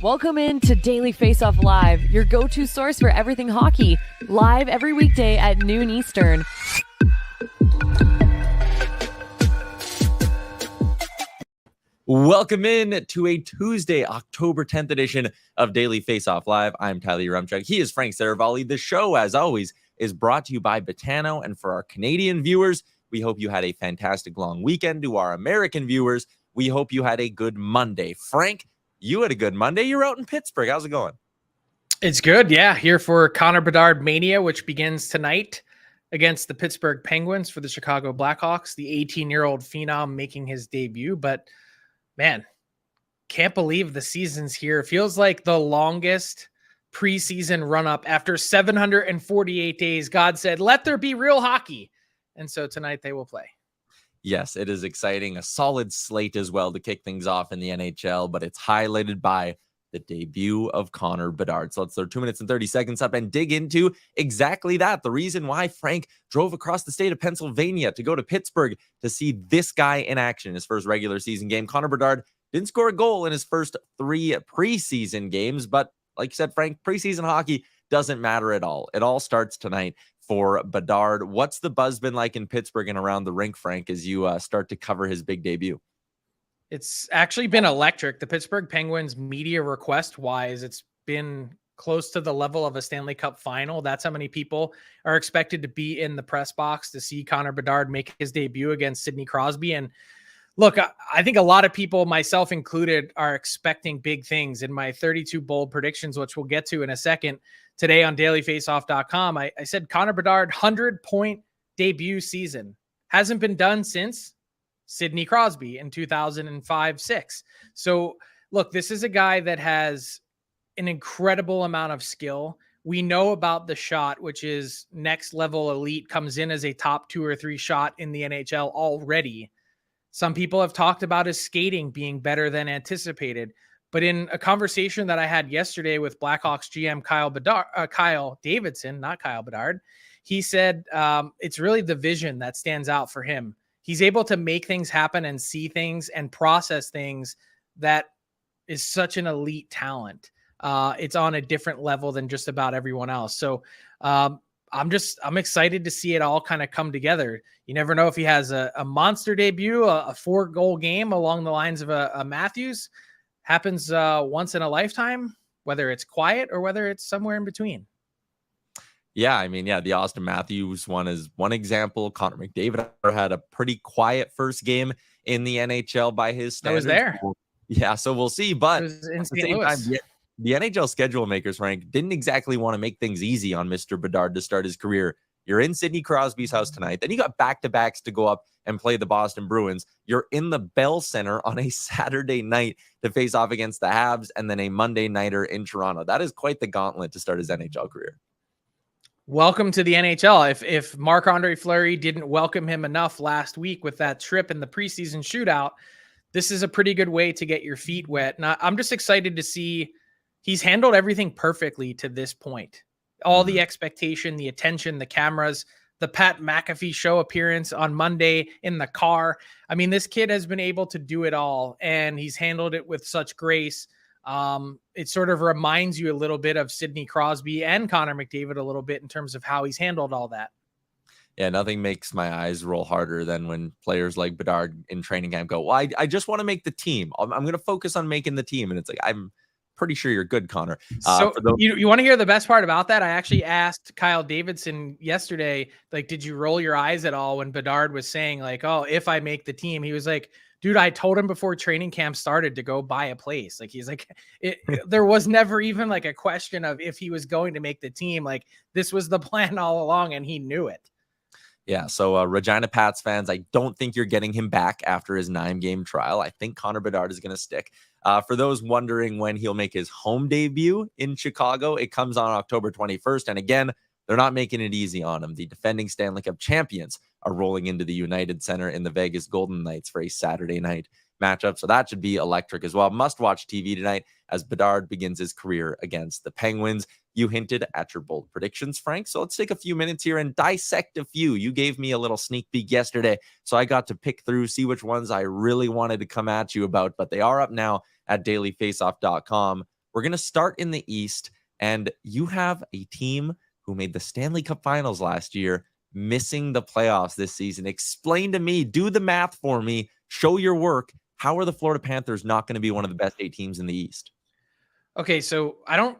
Welcome in to Daily Faceoff Live, your go-to source for everything hockey. Live every weekday at noon Eastern. Welcome in to a Tuesday, October 10th edition of Daily Faceoff Live. I'm Tyler Yaremchuk. He is Frank Seravalli. The show, as always, is brought to you by Betano. And for our Canadian viewers, we hope you had a fantastic long weekend. To our American viewers, we hope you had a good Monday. Frank, you had a good Monday. You're out in Pittsburgh. How's it going? It's good, yeah. Here for Connor Bedard Mania, which begins tonight against the Pittsburgh Penguins for the Chicago Blackhawks. The 18-year-old phenom making his debut. But, man, can't believe the season's here. It feels like the longest preseason run-up after 748 days. God said, let there be real hockey. And so tonight they will play. Yes, it is exciting. A solid slate as well to kick things off in the NHL, but it's highlighted by the debut of Connor Bedard. So let's throw 2 minutes and 30 seconds up and dig into exactly that. The reason why Frank drove across the state of Pennsylvania to go to Pittsburgh to see this guy in action in his first regular season game. Connor Bedard didn't score a goal in his first 3 preseason games, but like you said, Frank, preseason hockey doesn't matter at all. It all starts tonight for Bedard. What's the buzz been like in Pittsburgh and around the rink, Frank, as you start to cover his big debut? It's actually been electric. The Pittsburgh Penguins media request wise, it's been close to the level of a Stanley Cup final. That's how many people are expected to be in the press box to see Connor Bedard make his debut against Sidney Crosby. And look, I think a lot of people, myself included, are expecting big things. In my 32 bold predictions, which we'll get to in a second, today on dailyfaceoff.com, I said Connor Bedard, 100-point debut season. Hasn't been done since Sidney Crosby in 2005-06. So, look, this is a guy that has an incredible amount of skill. We know about the shot, which is next level elite, comes in as a top 2 or 3 shot in the NHL already. Some people have talked about his skating being better than anticipated. But in a conversation that I had yesterday with Blackhawks GM Kyle Davidson, not Kyle Bedard, he said it's really the vision that stands out for him. He's able to make things happen and see things and process things that is such an elite talent. It's on a different level than just about everyone else. So I'm excited to see it all kind of come together. You never know if he has a monster debut, a 4-goal game along the lines of a Matthews. Happens once in a lifetime, whether it's quiet or whether it's somewhere in between. Yeah, I mean, the Austin Matthews one is one example. Connor McDavid had a pretty quiet first game in the NHL by his standards. I was there. Yeah, so we'll see. But it was in at the St. same Louis. time, the NHL schedule makers, Frank, didn't exactly want to make things easy on Mr. Bedard to start his career. You're in Sidney Crosby's house tonight. Then you got back-to-backs to go up and play the Boston Bruins. You're in the Bell Center on a Saturday night to face off against the Habs, and then a Monday nighter in Toronto. That is quite the gauntlet to start his NHL career. Welcome to the NHL. If Marc-Andre Fleury didn't welcome him enough last week with that trip in the preseason shootout, this is a pretty good way to get your feet wet. And I'm just excited to see he's handled everything perfectly to this point. All the expectation, the attention, the cameras, the Pat McAfee show appearance on Monday in the car. I mean, this kid has been able to do it all, and he's handled it with such grace. It sort of reminds you a little bit of Sidney Crosby and Connor McDavid a little bit in terms of how he's handled all that. Yeah, nothing makes my eyes roll harder than when players like Bedard in training camp go, well, I just want to make the team. I'm going to focus on making the team. And it's like, I'm pretty sure you're good, Connor. You want to hear the best part about that? I actually asked Kyle Davidson yesterday, like, did you roll your eyes at all when Bedard was saying like, oh, if I make the team? He was like, dude, I told him before training camp started to go buy a place. Like, he's like, there was never even like a question of if he was going to make the team. Like, this was the plan all along, and he knew it. Yeah, so Regina Pats fans, I don't think you're getting him back after his 9-game trial. I think Connor Bedard is going to stick. For those wondering when he'll make his home debut in Chicago, it comes on October 21st. And again, they're not making it easy on him. The defending Stanley Cup champions are rolling into the United Center in the Vegas Golden Knights for a Saturday night matchup. So that should be electric as well. Must-watch TV tonight as Bedard begins his career against the Penguins. You hinted at your bold predictions, Frank. So let's take a few minutes here and dissect a few. You gave me a little sneak peek yesterday, so I got to pick through, see which ones I really wanted to come at you about, but they are up now at dailyfaceoff.com. We're going to start in the East, and you have a team who made the Stanley Cup Finals last year, missing the playoffs this season. Explain to me, do the math for me, show your work. How are the Florida Panthers not going to be one of the best 8 teams in the East? Okay, so I don't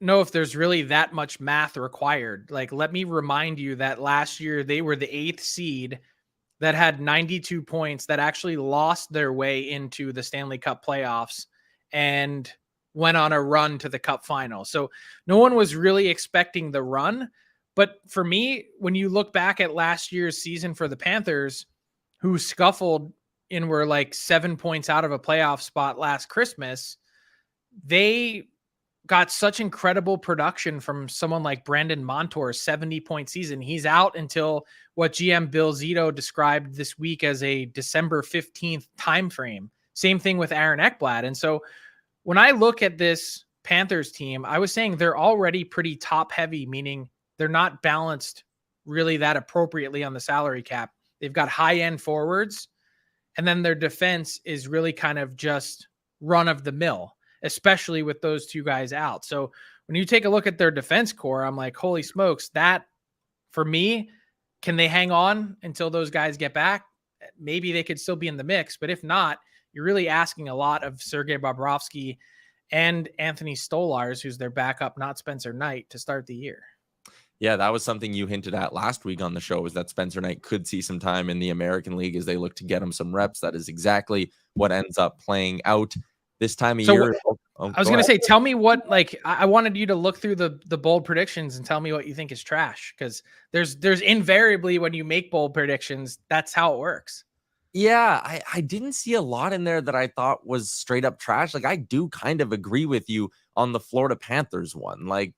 know if there's really that much math required. Like, let me remind you that last year they were the 8th seed that had 92 points that actually lost their way into the Stanley Cup playoffs and went on a run to the Cup final. So no one was really expecting the run. But for me, when you look back at last year's season for the Panthers, who scuffled and were like 7 points out of a playoff spot last Christmas, they got such incredible production from someone like Brandon Montour's 70-point season. He's out until what GM Bill Zito described this week as a December 15th timeframe. Same thing with Aaron Ekblad. And so when I look at this Panthers team, I was saying they're already pretty top heavy, meaning they're not balanced really that appropriately on the salary cap. They've got high end forwards, and then their defense is really kind of just run of the mill, especially with those 2 guys out. So when you take a look at their defense core, I'm like, holy smokes, that for me, can they hang on until those guys get back? Maybe they could still be in the mix, but if not, you're really asking a lot of Sergei Bobrovsky and Anthony Stolarz, who's their backup, not Spencer Knight, to start the year. Yeah, that was something you hinted at last week on the show, was that Spencer Knight could see some time in the American League as they look to get him some reps. That is exactly what ends up playing out this time of year. I was going to say, tell me what, like, I wanted you to look through the bold predictions and tell me what you think is trash. Cause there's invariably, when you make bold predictions, that's how it works. Yeah, I didn't see a lot in there that I thought was straight up trash. Like, I do kind of agree with you on the Florida Panthers one. Like,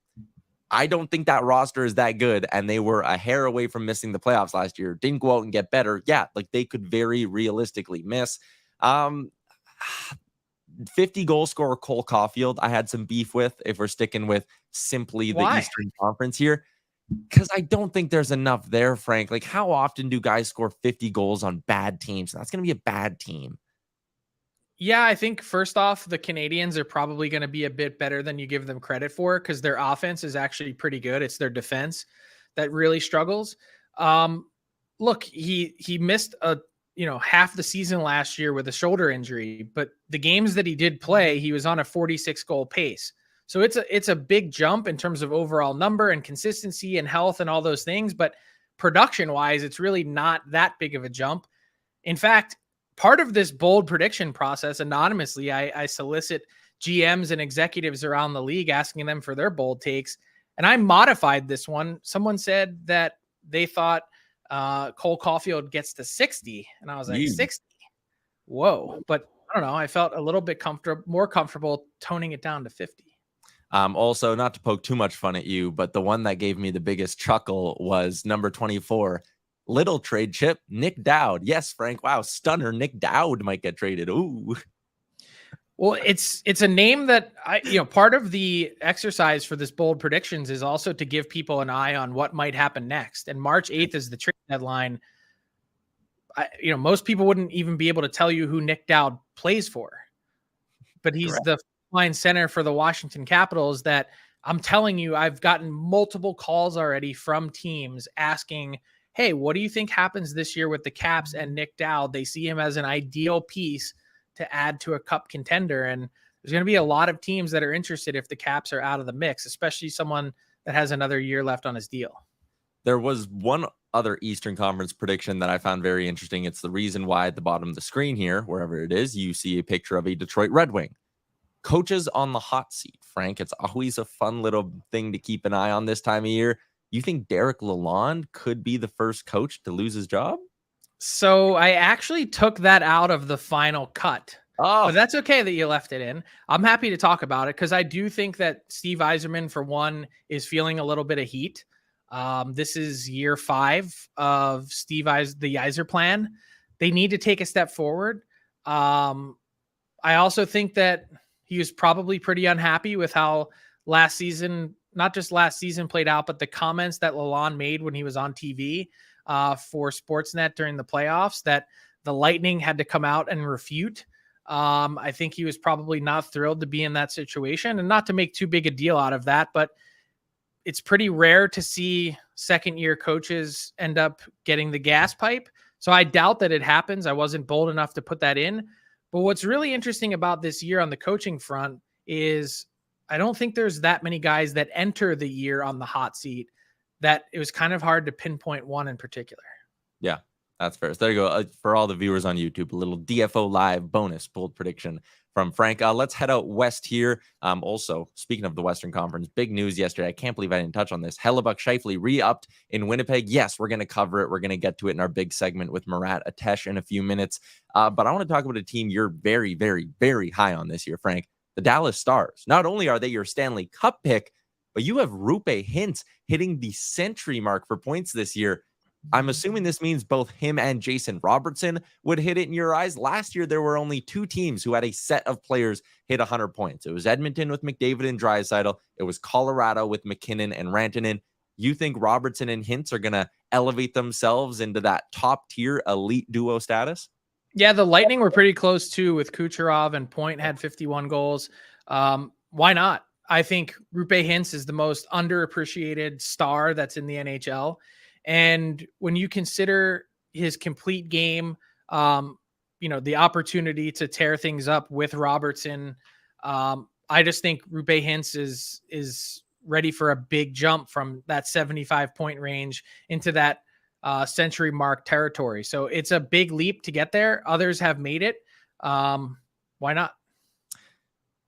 I don't think that roster is that good, and they were a hair away from missing the playoffs last year. Didn't go out and get better. Yeah, like, they could very realistically miss. 50 goal scorer Cole Caulfield, I had some beef with, if we're sticking with simply the Eastern Conference here, because I don't think there's enough there, Frank. Like, how often do guys score 50 goals on bad teams? That's going to be a bad team. Yeah, I think first off, the Canadians are probably going to be a bit better than you give them credit for, because their offense is actually pretty good. It's their defense that really struggles. Look, he missed half the season last year with a shoulder injury, but the games that he did play, he was on a 46 goal pace. So it's a big jump in terms of overall number and consistency and health and all those things. But production wise, it's really not that big of a jump. In fact, part of this bold prediction process, anonymously, I solicit GMs and executives around the league, asking them for their bold takes. And I modified this one. Someone said that they thought Cole Caulfield gets to 60. And I was like, 60? Whoa. But I don't know. I felt a little bit more comfortable toning it down to 50. Also, not to poke too much fun at you, but the one that gave me the biggest chuckle was number 24, little trade chip, Nick Dowd. Yes, Frank. Wow, stunner. Nick Dowd might get traded. Ooh. Well, it's a name that part of the exercise for this bold predictions is also to give people an eye on what might happen next. And March 8th is the trade deadline. Most people wouldn't even be able to tell you who Nick Dowd plays for, but he's the line center for the Washington Capitals. That I'm telling you, I've gotten multiple calls already from teams asking, hey, what do you think happens this year with the Caps and Nick Dowd? They see him as an ideal piece to add to a cup contender. And there's going to be a lot of teams that are interested if the Caps are out of the mix, especially someone that has another year left on his deal. There was one other Eastern Conference prediction that I found very interesting. It's the reason why at the bottom of the screen here, wherever it is, you see a picture of a Detroit Red Wing. Coaches on the hot seat, Frank. It's always a fun little thing to keep an eye on this time of year. You think Derek Lalonde could be the first coach to lose his job? So I actually took that out of the final cut. Oh, but that's okay that you left it in. I'm happy to talk about it because I do think that Steve Yzerman, for one, is feeling a little bit of heat. This is year 5 of the Yzer plan. They need to take a step forward. I also think that he was probably pretty unhappy with how last season, not just last season played out, but the comments that Lalonde made when he was on TV for Sportsnet during the playoffs that the Lightning had to come out and refute. I think he was probably not thrilled to be in that situation, and not to make too big a deal out of that, but it's pretty rare to see second-year coaches end up getting the gas pipe. So I doubt that it happens. I wasn't bold enough to put that in. But what's really interesting about this year on the coaching front is I don't think there's that many guys that enter the year on the hot seat that it was kind of hard to pinpoint one in particular. Yeah, that's fair. So there you go. For all the viewers on YouTube, a little DFO live bonus bold prediction from Frank. Let's head out west here. Also, speaking of the Western Conference, big news yesterday. I can't believe I didn't touch on this. Hellebuyck Scheifele re-upped in Winnipeg. Yes, we're going to cover it. We're going to get to it in our big segment with Murat Ates in a few minutes. But I want to talk about a team you're very, very, very high on this year, Frank. The Dallas Stars. Not only are they your Stanley Cup pick, but you have Roope Hintz hitting the century mark for points this year. I'm assuming this means both him and Jason Robertson would hit it in your eyes. Last year, there were only 2 teams who had a set of players hit 100 points. It was Edmonton with McDavid and Draisaitl. It was Colorado with McKinnon and Rantanen. You think Robertson and Hintz are going to elevate themselves into that top-tier elite duo status? Yeah, the Lightning were pretty close too, with Kucherov, and Point had 51 goals. Why not? I think Roope Hintz is the most underappreciated star that's in the NHL. And when you consider his complete game, the opportunity to tear things up with Robertson, I just think Roope Hintz is ready for a big jump from that 75-point range into that century mark territory. So it's a big leap to get there. Others have made it. Why not?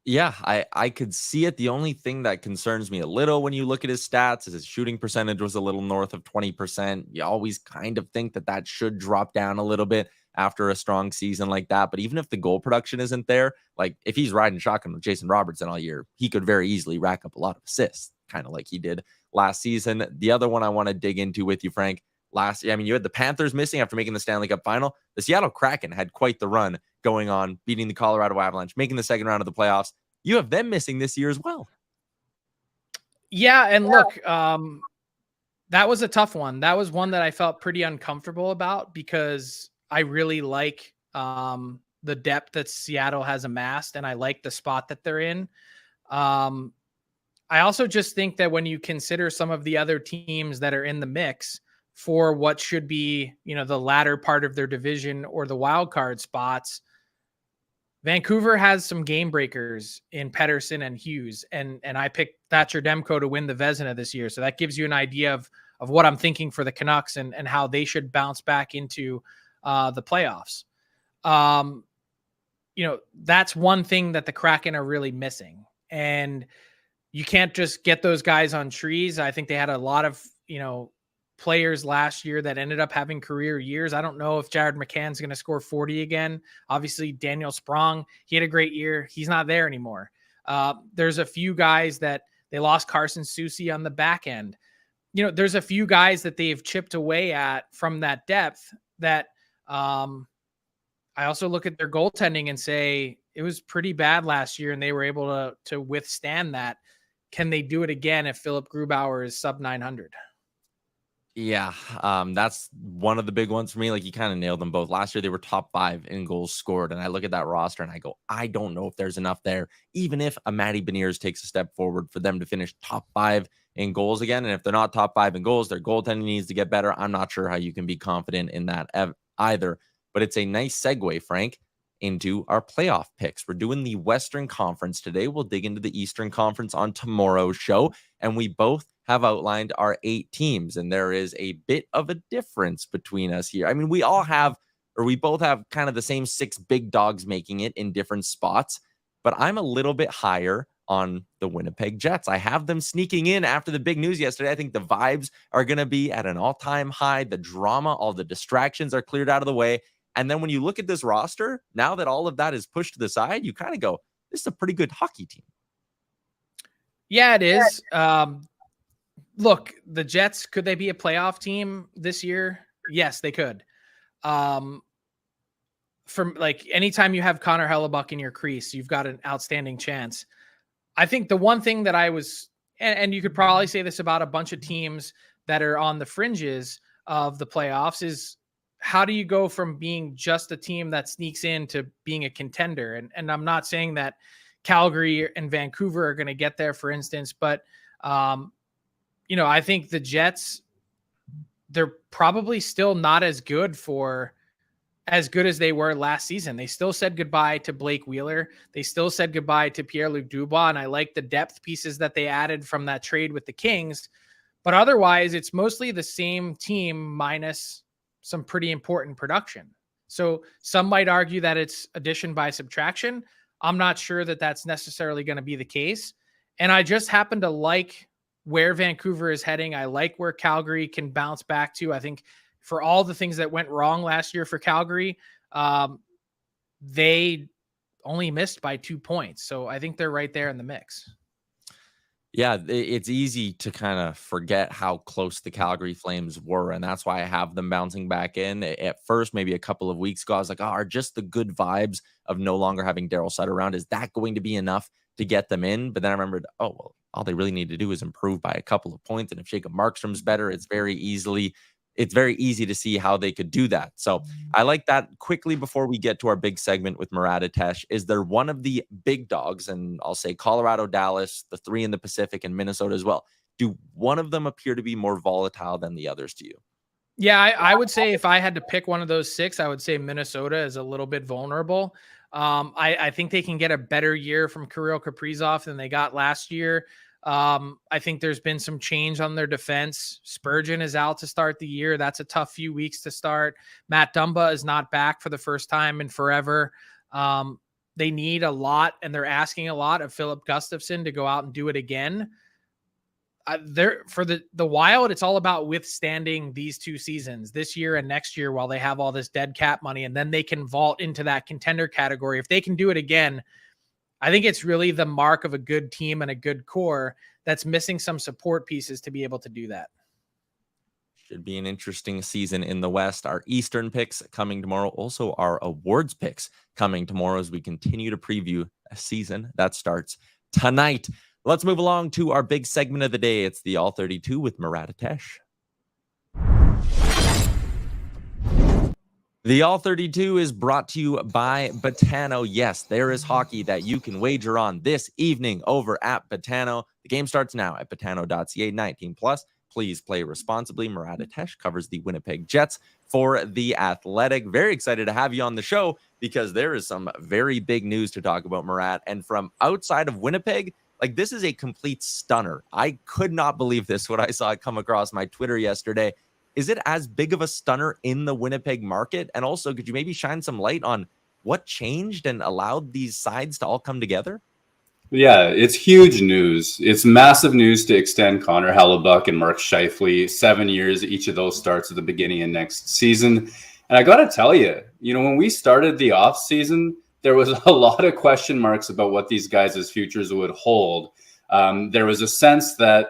Yeah, I could see it. The only thing that concerns me a little when you look at his stats is his shooting percentage was a little north of 20%. You always kind of think that should drop down a little bit after a strong season like that. But even if the goal production isn't there, like if he's riding shotgun with Jason Robertson all year, he could very easily rack up a lot of assists, kind of like he did last season. The other one I want to dig into with you, Frank, last year, I mean, you had the Panthers missing after making the Stanley Cup final. The Seattle Kraken had quite the run going on, beating the Colorado Avalanche, making the second round of the playoffs. You have them missing this year as well. Yeah, and look, that was a tough one. That was one that I felt pretty uncomfortable about because I really like the depth that Seattle has amassed, and I like the spot that they're in. I also just think that when you consider some of the other teams that are in the mix for what should be, the latter part of their division or the wild card spots, Vancouver has some game breakers in Pettersson and Hughes, and I picked Thatcher Demko to win the Vezina this year. So that gives you an idea of what I'm thinking for the Canucks and how they should bounce back into the playoffs. That's one thing that the Kraken are really missing. And you can't just get those guys on trees. I think they had a lot of, players last year that ended up having career years. I don't know if Jared McCann's going to score 40 again. Obviously, Daniel Sprong, he had a great year. He's not there anymore. There's a few guys that they lost Carson Soucy on the back end. There's a few guys that they've chipped away at from that depth that I also look at their goaltending and say it was pretty bad last year and they were able to withstand that. Can they do it again if Philip Grubauer is sub 900? Yeah, that's one of the big ones for me. Like, you kind of nailed them both. Last year, they were top 5 in goals scored. And I look at that roster and I go, I don't know if there's enough there, even if a Matty Beniers takes a step forward for them to finish top 5 in goals again. And if they're not top 5 in goals, their goaltending needs to get better. I'm not sure how you can be confident in that either. But it's a nice segue, Frank, into our playoff picks. We're doing the Western Conference today. We'll dig into the Eastern Conference on tomorrow's show. And we both have outlined our 8 teams, and there is a bit of a difference between us here. I mean, we both have kind of the same 6 big dogs making it in different spots, but I'm a little bit higher on the Winnipeg Jets. I have them sneaking in after the big news yesterday. I think the vibes are going to be at an all-time high. The drama, all the distractions are cleared out of the way. And then when you look at this roster, now that all of that is pushed to the side, you kind of go, this is a pretty good hockey team. Yeah, it is. Look, the Jets, could they be a playoff team this year? Yes, they could. From like anytime you have Connor Hellebuyck in your crease, you've got an outstanding chance. I think the one thing that I was, and you could probably say this about a bunch of teams that are on the fringes of the playoffs, is how do you go from being just a team that sneaks in to being a contender? And I'm not saying that Calgary and Vancouver are going to get there, for instance, but I think the Jets, they're probably still not as good as they were last season. They still said goodbye to Blake Wheeler. They still said goodbye to Pierre-Luc Dubois. And I like the depth pieces that they added from that trade with the Kings. But otherwise, it's mostly the same team minus some pretty important production. So some might argue that it's addition by subtraction. I'm not sure that that's necessarily going to be the case. And I just happen to like where Vancouver is heading. I like where Calgary can bounce back to. I think for all the things that went wrong last year for Calgary, they only missed by 2 points. So I think they're right there in the mix. Yeah, it's easy to kind of forget how close the Calgary Flames were, and that's why I have them bouncing back in. At first, maybe a couple of weeks ago, I was like, are just the good vibes of no longer having Daryl Sutter around, is that going to be enough to get them in? But then I remembered, well, all they really need to do is improve by a couple of points, and if Jacob Markstrom's better, it's very easy to see how they could do that. So I like that. Quickly, before we get to our big segment with Murat Ates, is there one of the big dogs, and I'll say Colorado, Dallas, the three in the Pacific, and Minnesota as well, do one of them appear to be more volatile than the others to you? Yeah, I would say if I had to pick one of those six, I would say Minnesota is a little bit vulnerable. I think they can get a better year from Kirill Kaprizov than they got last year. I think there's been some change on their defense. Spurgeon is out to start the year. That's a tough few weeks to start. Matt Dumba is not back for the first time in forever. They need a lot, and they're asking a lot of Philip Gustafsson to go out and do it again. For the Wild, it's all about withstanding these 2 seasons, this year and next year, while they have all this dead cap money, and then they can vault into that contender category. If they can do it again, I think it's really the mark of a good team and a good core that's missing some support pieces to be able to do that. Should be an interesting season in the West. Our Eastern picks coming tomorrow. Also, our awards picks coming tomorrow as we continue to preview a season that starts tonight. Let's move along to our big segment of the day. It's the All 32 with Murat Ates. The All 32 is brought to you by Betano. Yes, there is hockey that you can wager on this evening over at Betano. The game starts now at betano.ca, 19+. Please play responsibly. Murat Ates covers the Winnipeg Jets for The Athletic. Very excited to have you on the show because there is some very big news to talk about, Murat. And from outside of Winnipeg, like, this is a complete stunner. I could not believe this when I saw it come across my Twitter yesterday. Is it as big of a stunner in the Winnipeg market? And also, could you maybe shine some light on what changed and allowed these sides to all come together? Yeah, it's huge news. It's massive news to extend Connor Hellebuyck and Mark Scheifele 7 years. Each of those starts at the beginning of next season. And I got to tell you, when we started the off season, there was a lot of question marks about what these guys' futures would hold. There was a sense that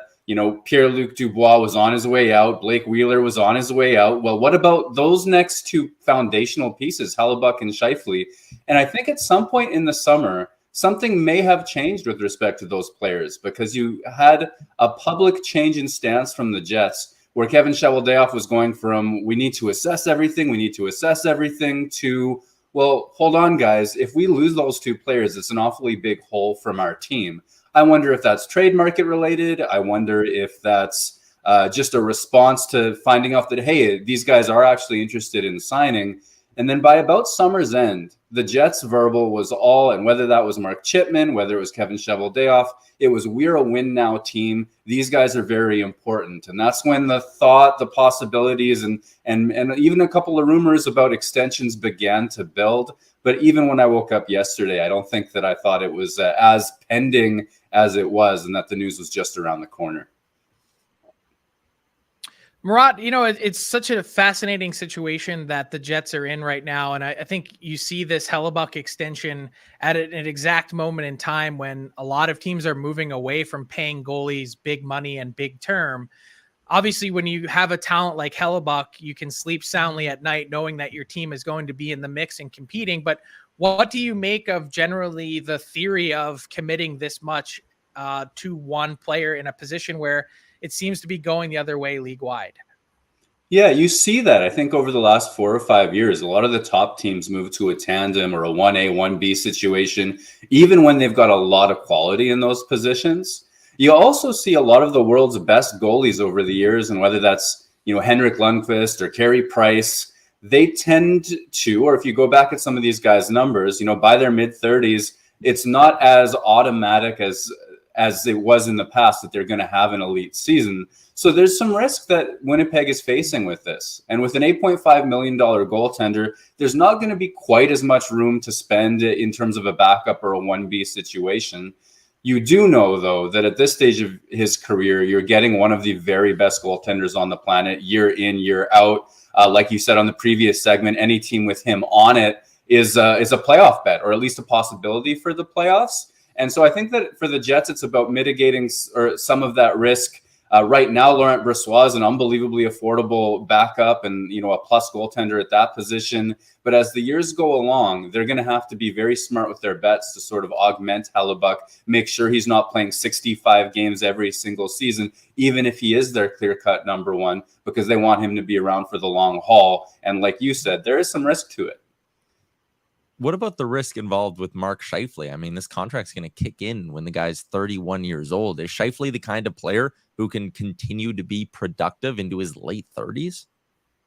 Pierre-Luc Dubois was on his way out. Blake Wheeler was on his way out. Well, what about those next 2 foundational pieces, Hellebuyck and Scheifele? And I think at some point in the summer, something may have changed with respect to those players, because you had a public change in stance from the Jets where Kevin Cheveldayoff was going from, we need to assess everything, to, well, hold on, guys. If we lose those 2 players, it's an awfully big hole from our team. I wonder if that's trade market related. I wonder if that's just a response to finding out that, hey, these guys are actually interested in signing. And then by about summer's end, the Jets' verbal was all, and whether that was Mark Chipman, whether it was Kevin Cheveldayoff, it was, we're a win now team. These guys are very important. And that's when the thought, the possibilities, and even a couple of rumors about extensions began to build. But even when I woke up yesterday, I don't think that I thought it was as pending as it was, and that the news was just around the corner. Murat, it's such a fascinating situation that the Jets are in right now. And I think you see this Hellebuyck extension at an exact moment in time when a lot of teams are moving away from paying goalies big money and big term. Obviously, when you have a talent like Hellebuyck, you can sleep soundly at night knowing that your team is going to be in the mix and competing. But what do you make of generally the theory of committing this much to one player in a position where it seems to be going the other way league-wide? Yeah, you see that. I think over the last 4 or 5 years, a lot of the top teams move to a tandem or a 1A, 1B situation, even when they've got a lot of quality in those positions. You also see a lot of the world's best goalies over the years, and whether that's, Henrik Lundqvist or Carey Price, they tend to, or if you go back at some of these guys' numbers, by their mid-30s, it's not as automatic as it was in the past that they're going to have an elite season. So there's some risk that Winnipeg is facing with this. And with an $8.5 million goaltender, there's not going to be quite as much room to spend in terms of a backup or a 1B situation. You do know, though, that at this stage of his career, you're getting one of the very best goaltenders on the planet year in, year out. Like you said on the previous segment, any team with him on it is a playoff bet, or at least a possibility for the playoffs. And so I think that for the Jets, it's about mitigating some of that risk. Right now, Laurent Brossoit is an unbelievably affordable backup and, a plus goaltender at that position. But as the years go along, they're going to have to be very smart with their bets to sort of augment Hellebuyck, make sure he's not playing 65 games every single season, even if he is their clear-cut number one, because they want him to be around for the long haul. And like you said, there is some risk to it. What about the risk involved with Mark Scheifele? I mean, this contract's going to kick in when the guy's 31 years old. Is Scheifele the kind of player who can continue to be productive into his late 30s?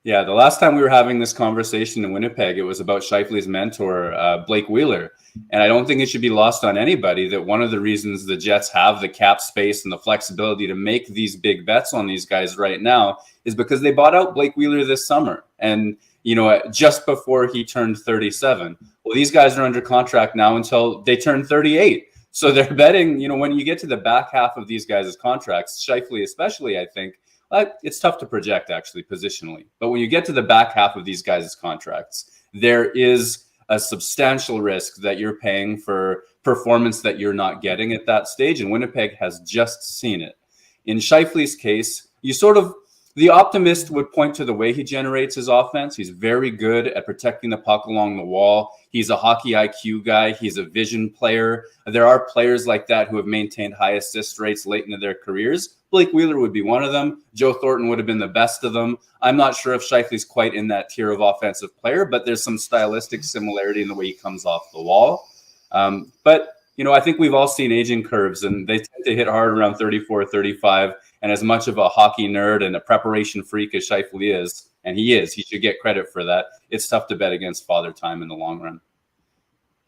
Yeah, the last time we were having this conversation in Winnipeg, it was about Scheifele's mentor, Blake Wheeler. And I don't think it should be lost on anybody that one of the reasons the Jets have the cap space and the flexibility to make these big bets on these guys right now is because they bought out Blake Wheeler this summer. And just before he turned 37. Well, these guys are under contract now until they turn 38. So they're betting, when you get to the back half of these guys' contracts, Scheifele especially, I think, it's tough to project actually positionally. But when you get to the back half of these guys' contracts, there is a substantial risk that you're paying for performance that you're not getting at that stage. And Winnipeg has just seen it. In Scheifele's case, the optimist would point to the way he generates his offense. He's very good at protecting the puck along the wall. He's a hockey IQ guy. He's a vision player. There are players like that who have maintained high assist rates late into their careers. Blake Wheeler would be one of them. Joe Thornton would have been the best of them. I'm not sure if Scheifele's quite in that tier of offensive player, but there's some stylistic similarity in the way he comes off the wall. But I think we've all seen aging curves, and they tend to hit hard around 34, 35. And as much of a hockey nerd and a preparation freak as Scheifele is, and he should get credit for that. It's tough to bet against Father Time in the long run.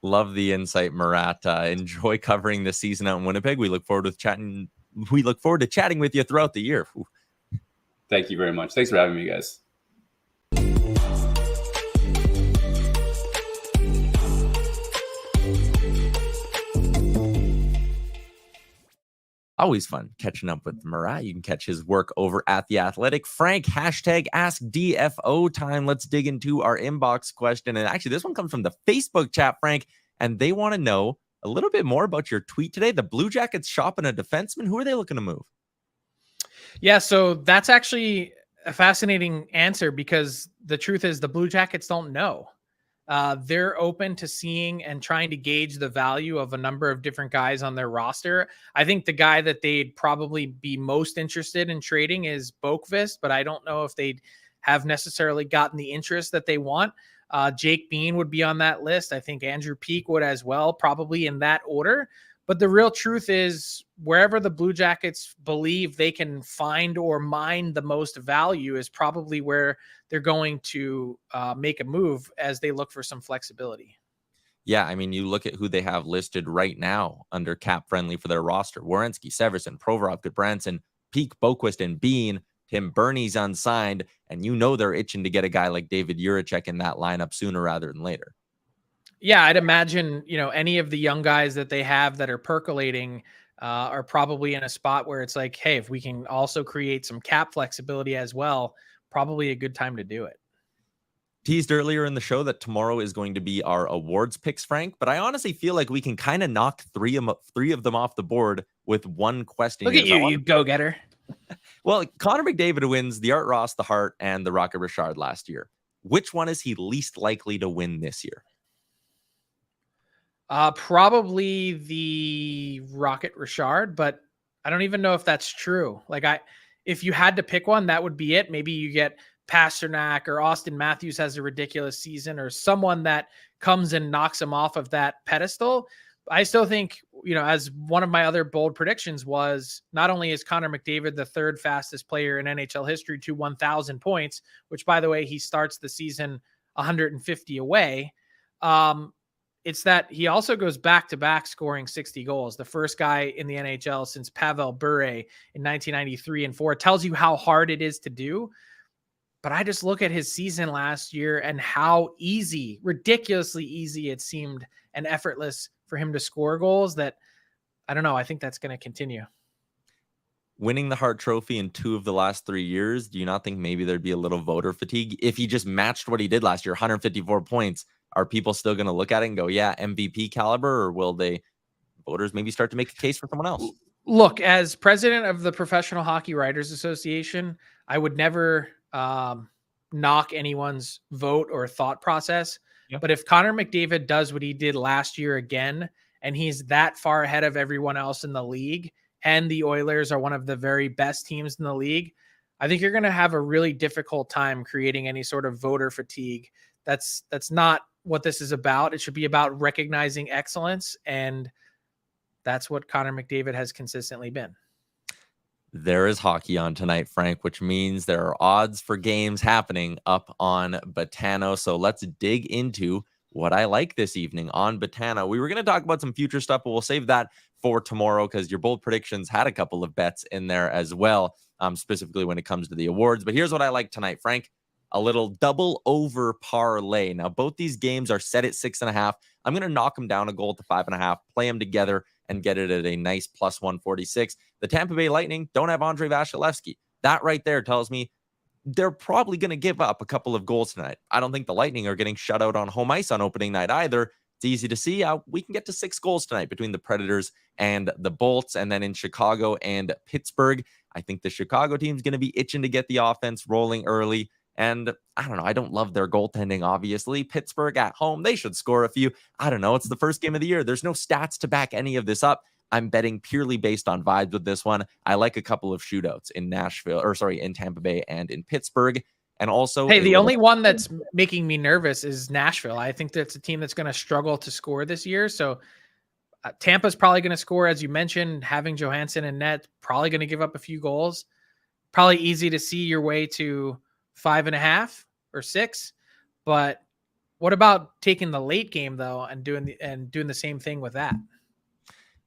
Love the insight, Murat. Enjoy covering the season out in Winnipeg. We look forward to chatting with you throughout the year. Ooh. Thank you very much. Thanks for having me, guys. Always fun catching up with Murat. You can catch his work over at The Athletic. Frank, #AskDFO time. Let's dig into our inbox question. And actually, this one comes from the Facebook chat, Frank, and they want to know a little bit more about your tweet today. The Blue Jackets shopping a defenseman. Who are they looking to move? Yeah, so that's actually a fascinating answer because the truth is the Blue Jackets don't know. They're open to seeing and trying to gauge the value of a number of different guys on their roster. I think the guy that they'd probably be most interested in trading is Boqvist, but I don't know if they'd have necessarily gotten the interest that they want. Jake Bean would be on that list. I think Andrew Peeke would as well, probably in that order. But the real truth is wherever the Blue Jackets believe they can find or mine the most value is probably where they're going to make a move as they look for some flexibility. Yeah, I mean, you look at who they have listed right now under cap friendly for their roster. Werenski, Severson, Provorov, Goodbranson, Peeke, Boqvist, and Bean. Tim Burney's unsigned, and they're itching to get a guy like David Jiricek in that lineup sooner rather than later. Yeah, I'd imagine, any of the young guys that they have that are percolating are probably in a spot where it's like, hey, if we can also create some cap flexibility as well, probably a good time to do it. Teased earlier in the show that tomorrow is going to be our awards picks, Frank, but I honestly feel like we can kind of knock three of them off the board with one question. Look at you, you go-getter. Well, Connor McDavid wins the Art Ross, the Hart, and the Rocket Richard last year. Which one is he least likely to win this year? Probably the Rocket Richard, but I don't even know if that's true. Like if you had to pick one, that would be it. Maybe you get Pasternak or Austin Matthews has a ridiculous season or someone that comes and knocks him off of that pedestal, I still think, as one of my other bold predictions was, not only is Connor McDavid the third fastest player in NHL history to 1,000 points, which, by the way, he starts the season 150 away. It's that he also goes back-to-back scoring 60 goals. The first guy in the NHL since Pavel Bure in 1993 and 4. It tells you how hard it is to do. But I just look at his season last year and how easy, ridiculously easy it seemed and effortless for him to score goals that, I don't know, I think that's going to continue. Winning the Hart Trophy in 2 of the last 3 years, do you not think maybe there'd be a little voter fatigue? If he just matched what he did last year, 154 points, are people still going to look at it and go, yeah, MVP caliber, or will voters maybe start to make a case for someone else? Look, as president of the Professional Hockey Writers Association, I would never knock anyone's vote or thought process. Yeah. But if Connor McDavid does what he did last year again, and he's that far ahead of everyone else in the league, and the Oilers are one of the very best teams in the league, I think you're going to have a really difficult time creating any sort of voter fatigue. That's not what this is about. It should be about recognizing excellence, and that's what Connor McDavid has consistently been. There is hockey on tonight, Frank, which means there are odds for games happening up on Betano. So let's dig into what I like this evening on Betano. We were going to talk about some future stuff, but we'll save that for tomorrow because your bold predictions had a couple of bets in there as well, specifically when it comes to the awards. But here's what I like tonight, Frank. A little double over parlay. Now, both these games are set at 6.5. I'm going to knock them down a goal to 5.5, play them together, and get it at a nice plus 146. The Tampa Bay Lightning don't have Andrei Vasilevsky. That right there tells me they're probably going to give up a couple of goals tonight. I don't think the Lightning are getting shut out on home ice on opening night either. It's easy to see how we can get to 6 goals tonight between the Predators and the Bolts. And then in Chicago and Pittsburgh, I think the Chicago team's going to be itching to get the offense rolling early. And I don't know. I don't love their goaltending, obviously. Pittsburgh at home, they should score a few. I don't know. It's the first game of the year. There's no stats to back any of this up. I'm betting purely based on vibes with this one. I like a couple of shootouts in in Tampa Bay and in Pittsburgh. And also, hey, the only one that's making me nervous is Nashville. I think that's a team that's going to struggle to score this year. So Tampa's probably going to score, as you mentioned, having Johansson and net, probably going to give up a few goals. Probably easy to see your way to 5.5 or 6. But what about taking the late game though and doing the same thing with that?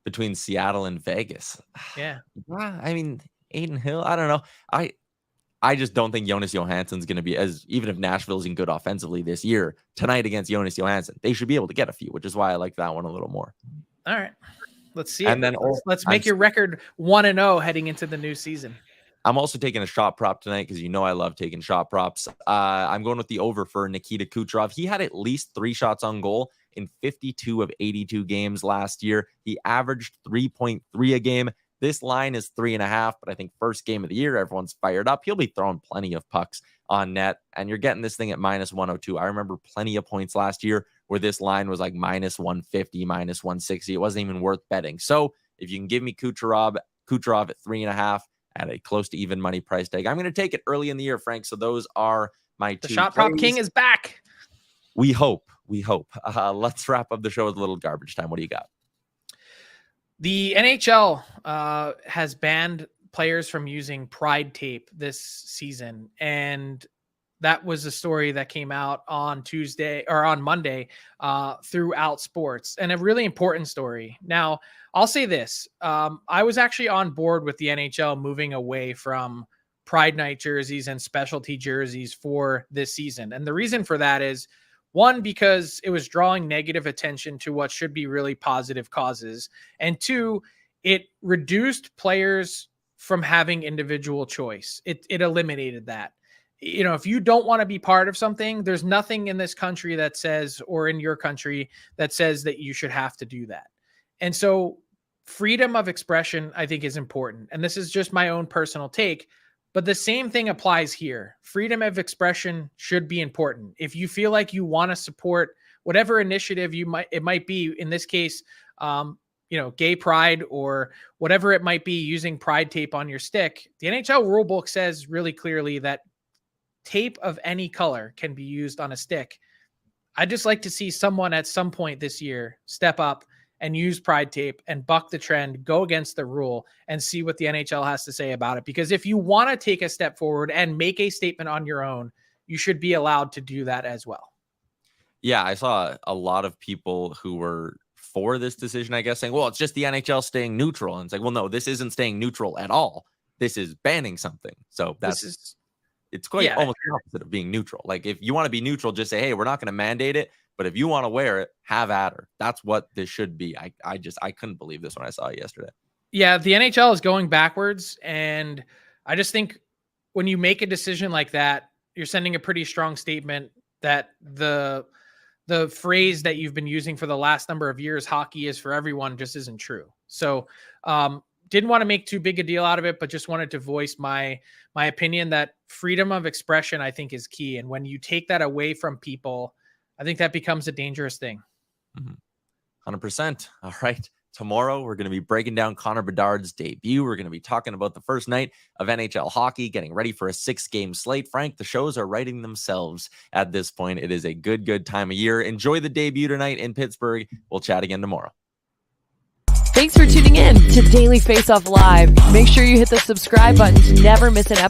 Between Seattle and Vegas. Yeah. I mean, Aiden Hill, I don't know. I just don't think Jonas Johansson's going to be even if Nashville's in good offensively this year, tonight against Jonas Johansson, they should be able to get a few, which is why I like that one a little more. All right. Let's see. And then let's make your record 1-0 heading into the new season. I'm also taking a shot prop tonight because I love taking shot props. I'm going with the over for Nikita Kucherov. He had at least 3 shots on goal in 52 of 82 games last year. He averaged 3.3 a game. This line is 3.5, but I think first game of the year, everyone's fired up. He'll be throwing plenty of pucks on net, and you're getting this thing at minus 102. I remember plenty of points last year where this line was like minus 150, minus 160. It wasn't even worth betting. So if you can give me Kucherov at 3.5 at a close to even money price tag, I'm going to take it early in the year, Frank. So those are my 2 The shot prop king is back. We hope. Let's wrap up the show with a little garbage time. What do you got? The NHL has banned players from using Pride tape this season. And that was a story that came out on Monday throughout sports, and a really important story. Now, I'll say this. I was actually on board with the NHL moving away from Pride Night jerseys and specialty jerseys for this season. And the reason for that is, one, because it was drawing negative attention to what should be really positive causes. And 2, it reduced players from having individual choice. It eliminated that. If you don't want to be part of something, there's nothing in this country that says, or in your country that says that you should have to do that. And so freedom of expression, I think, is important. And this is just my own personal take. But the same thing applies here. Freedom of expression should be important. If you feel like you want to support whatever initiative it might be, in this case, gay pride or whatever it might be, using pride tape on your stick, the NHL rulebook says really clearly that tape of any color can be used on a stick. I'd just like to see someone at some point this year step up and use pride tape and buck the trend, go against the rule, and see what the NHL has to say about it. Because if you want to take a step forward and make a statement on your own, you should be allowed to do that as well. Yeah, I saw a lot of people who were for this decision, I guess, saying, well, it's just the NHL staying neutral. And it's like, well, no, this isn't staying neutral at all. This is banning something. So it's quite almost the opposite of being neutral. Like, if you want to be neutral, just say, hey, we're not going to mandate it. But if you want to wear it, have at her. That's what this should be. I couldn't believe this when I saw it yesterday. Yeah, the NHL is going backwards. And I just think when you make a decision like that, you're sending a pretty strong statement that the phrase that you've been using for the last number of years, hockey is for everyone, just isn't true. So didn't want to make too big a deal out of it, but just wanted to voice my opinion that freedom of expression, I think, is key. And when you take that away from people, I think that becomes a dangerous thing. 100%. All right. Tomorrow, we're going to be breaking down Connor Bedard's debut. We're going to be talking about the first night of NHL hockey, getting ready for a 6-game slate. Frank, the shows are writing themselves at this point. It is a good time of year. Enjoy the debut tonight in Pittsburgh. We'll chat again tomorrow. Thanks for tuning in to Daily Faceoff Live. Make sure you hit the subscribe button to never miss an episode.